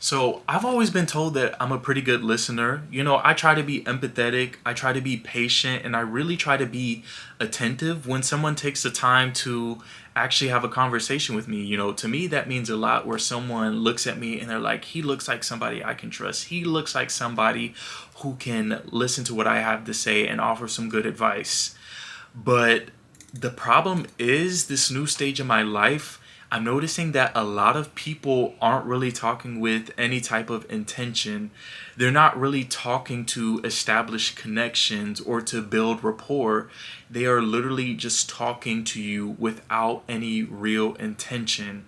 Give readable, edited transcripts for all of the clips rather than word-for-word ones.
So I've always been told that I'm a pretty good listener. I try to be empathetic, I try to be patient, and I really try to be attentive when someone takes the time to actually have a conversation with me. To me, that means a lot where someone looks at me and they're like, he looks like somebody I can trust. He looks like somebody who can listen to what I have to say and offer some good advice. But the problem is this new stage of my life. I'm noticing that a lot of people aren't really talking with any type of intention. They're not really talking to establish connections or to build rapport. They are literally just talking to you without any real intention.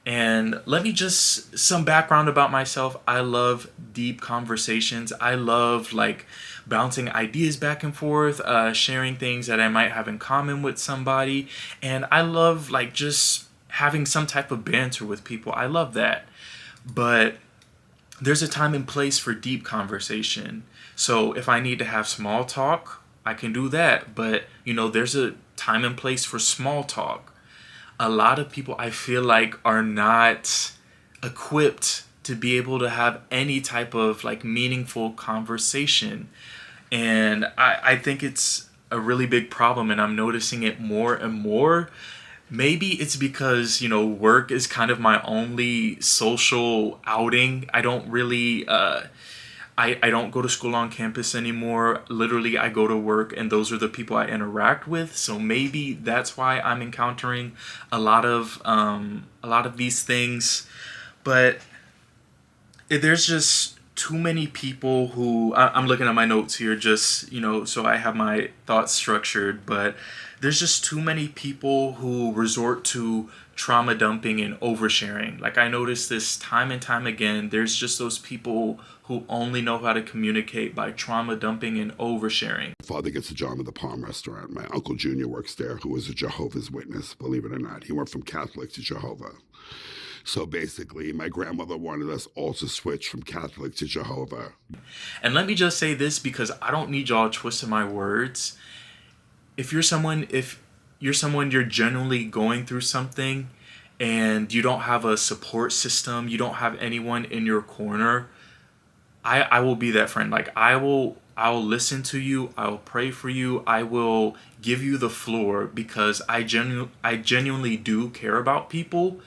And let me just some background about myself. I love deep conversations. I love like bouncing ideas back and forth, sharing things that I might have in common with somebody, and I love like just having some type of banter with people. I love that. But there's a time and place for deep conversation. So if I need to have small talk, I can do that. But there's a time and place for small talk. A lot of people I feel like are not equipped to be able to have any type of like meaningful conversation. And I think it's a really big problem, and I'm noticing it more and more. Maybe it's because, work is kind of my only social outing. I don't really I don't go to school on campus anymore. Literally, I go to work and those are the people I interact with. So maybe that's why I'm encountering a lot of these things. But there's just too many people who I'm looking at my notes here just, so I have my thoughts structured, but there's just too many people who resort to trauma dumping and oversharing. Like I notice this time and time again. There's just those people who only know how to communicate by trauma dumping and oversharing. Father gets a job at the Palm restaurant. My Uncle Junior works there, who is a Jehovah's Witness, believe it or not. He went from Catholic to Jehovah. So basically, my grandmother wanted us all to switch from Catholic to Jehovah. And let me just say this because I don't need y'all twisting my words. If you're someone you're genuinely going through something and you don't have a support system, you don't have anyone in your corner, I will be that friend. Like I will listen to you, I will pray for you, I will give you the floor because I genuinely do care about people.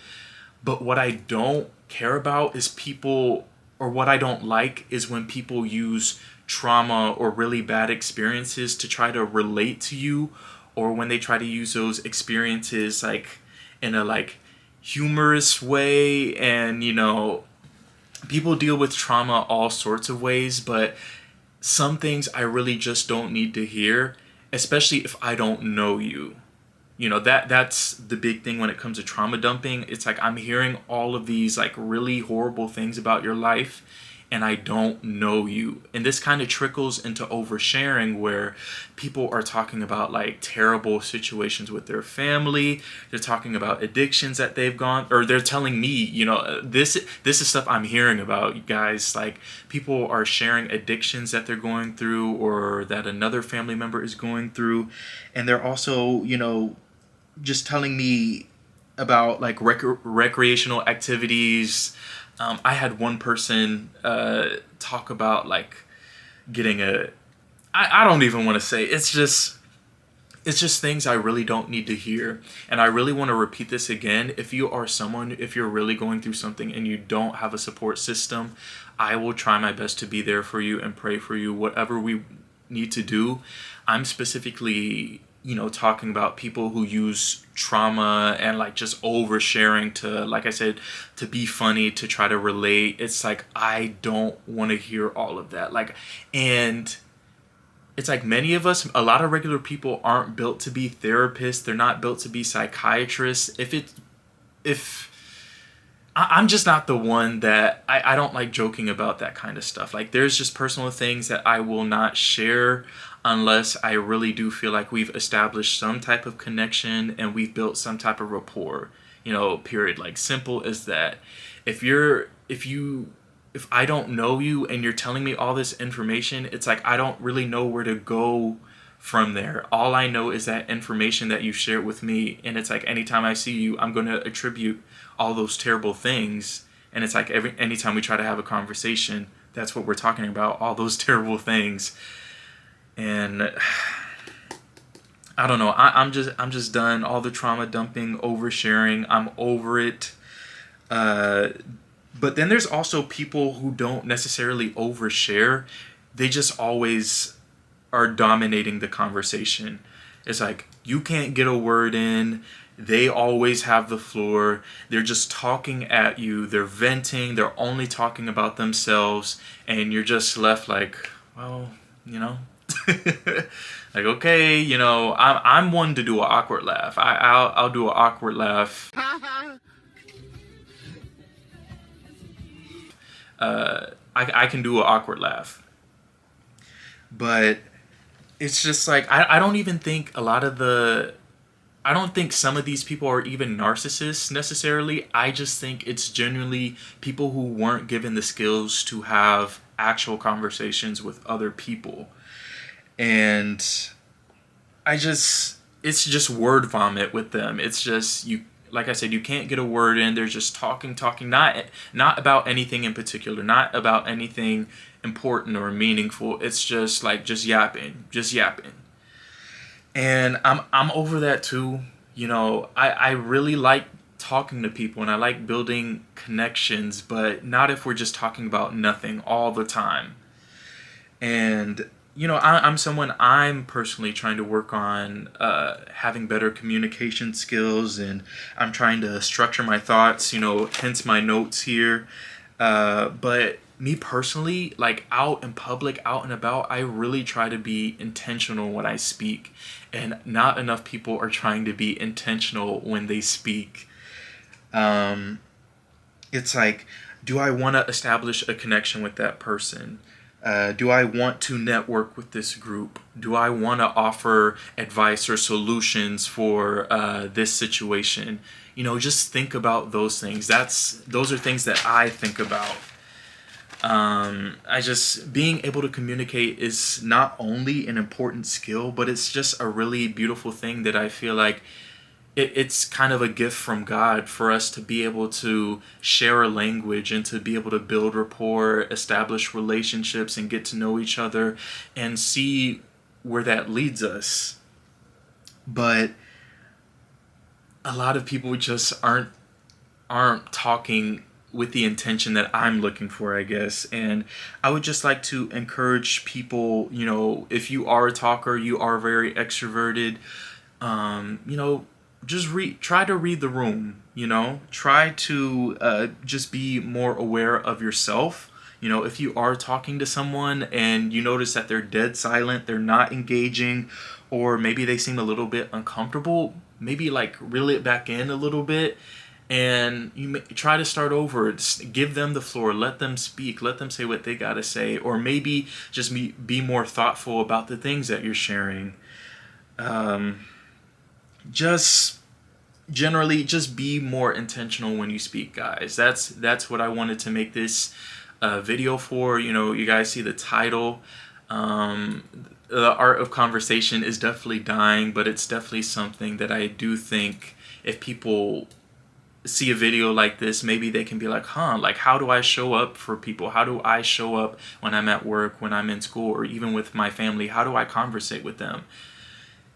But what I don't care about is people, or what I don't like is when people use trauma or really bad experiences to try to relate to you, or when they try to use those experiences like in a like humorous way. And people deal with trauma all sorts of ways, but some things I really just don't need to hear, especially if I don't know you. That's the big thing when it comes to trauma dumping. It's like I'm hearing all of these like really horrible things about your life and I don't know you. And this kind of trickles into oversharing where people are talking about like terrible situations with their family. They're talking about addictions that they've gone, or they're telling me, this is stuff I'm hearing about, you guys. Like people are sharing addictions that they're going through or that another family member is going through. And they're also, just telling me about like recreational activities. I had one person talk about like getting I don't even want to say, it's just things I really don't need to hear. And I really want to repeat this again. If you're really going through something and you don't have a support system, I will try my best to be there for you and pray for you, whatever we need to do. I'm specifically, talking about people who use trauma and like just oversharing to, like I said, to be funny, to try to relate. It's like, I don't want to hear all of that. Like, and it's like many of us, a lot of regular people aren't built to be therapists. They're not built to be psychiatrists. If I'm just not the one that I don't like joking about that kind of stuff. Like there's just personal things that I will not share unless I really do feel like we've established some type of connection and we've built some type of rapport. Period. Like simple as that. If I don't know you and you're telling me all this information, it's like I don't really know where to go from there. All I know is that information that you shared with me, and it's like anytime I see you, I'm going to attribute all those terrible things. And it's like anytime we try to have a conversation, that's what we're talking about, all those terrible things. And I don't know. I'm just done. All the trauma dumping, oversharing. I'm over it. But then there's also people who don't necessarily overshare. They just always are dominating the conversation. It's like you can't get a word in. They always have the floor. They're just talking at you. They're venting. They're only talking about themselves, and you're just left like, well, you know. Like, okay, you know, I'm one to do an awkward laugh. I'll do an awkward laugh. I can do an awkward laugh, but it's just like I don't even think I don't think some of these people are even narcissists necessarily. I just think it's genuinely people who weren't given the skills to have actual conversations with other people. And it's just word vomit with them. It's just, you, like I said, you can't get a word in. They're just talking, not about anything in particular, not about anything important or meaningful. It's just like just yapping. And I'm over that too. You know, I really like talking to people and I like building connections, but not if we're just talking about nothing all the time. And you know, I'm someone, I'm personally trying to work on having better communication skills, and I'm trying to structure my thoughts, you know, hence my notes here. But me personally, like out in public, out and about, I really try to be intentional when I speak, and not enough people are trying to be intentional when they speak. It's like, do I want to establish a connection with that person? Do I want to network with this group? Do I want to offer advice or solutions for this situation? You know, just think about those things. Those are things that I think about. I just, being able to communicate is not only an important skill, but it's just a really beautiful thing that I feel like it's kind of a gift from God for us to be able to share a language and to be able to build rapport, establish relationships, and get to know each other and see where that leads us. But a lot of people just aren't talking with the intention that I'm looking for, I guess. And I would just like to encourage people, you know, if you are a talker, you are very extroverted, you know, just try to read the room, you know, try to just be more aware of yourself. You know, if you are talking to someone and you notice that they're dead silent, they're not engaging, or maybe they seem a little bit uncomfortable, maybe like reel it back in a little bit, and try to start over. Just give them the floor, let them speak, let them say what they gotta say, or maybe just be more thoughtful about the things that you're sharing. Just generally, just be more intentional when you speak, guys. That's what I wanted to make this video for. You know, you guys see the title. The art of conversation is definitely dying, but it's definitely something that I do think if people see a video like this, maybe they can be like, huh, like, how do I show up for people? How do I show up when I'm at work, when I'm in school, or even with my family? How do I conversate with them?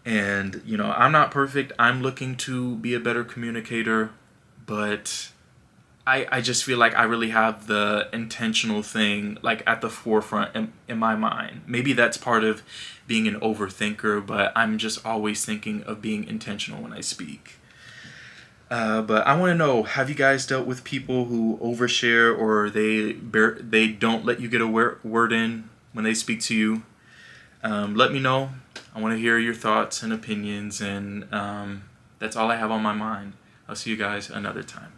And, you know, I'm not perfect. I'm looking to be a better communicator, but I just feel like I really have the intentional thing like at the forefront in my mind. Maybe that's part of being an overthinker, but I'm just always thinking of being intentional when I speak. But I want to know, have you guys dealt with people who overshare, or they don't let you get a word in when they speak to you? Let me know. I want to hear your thoughts and opinions, and that's all I have on my mind. I'll see you guys another time.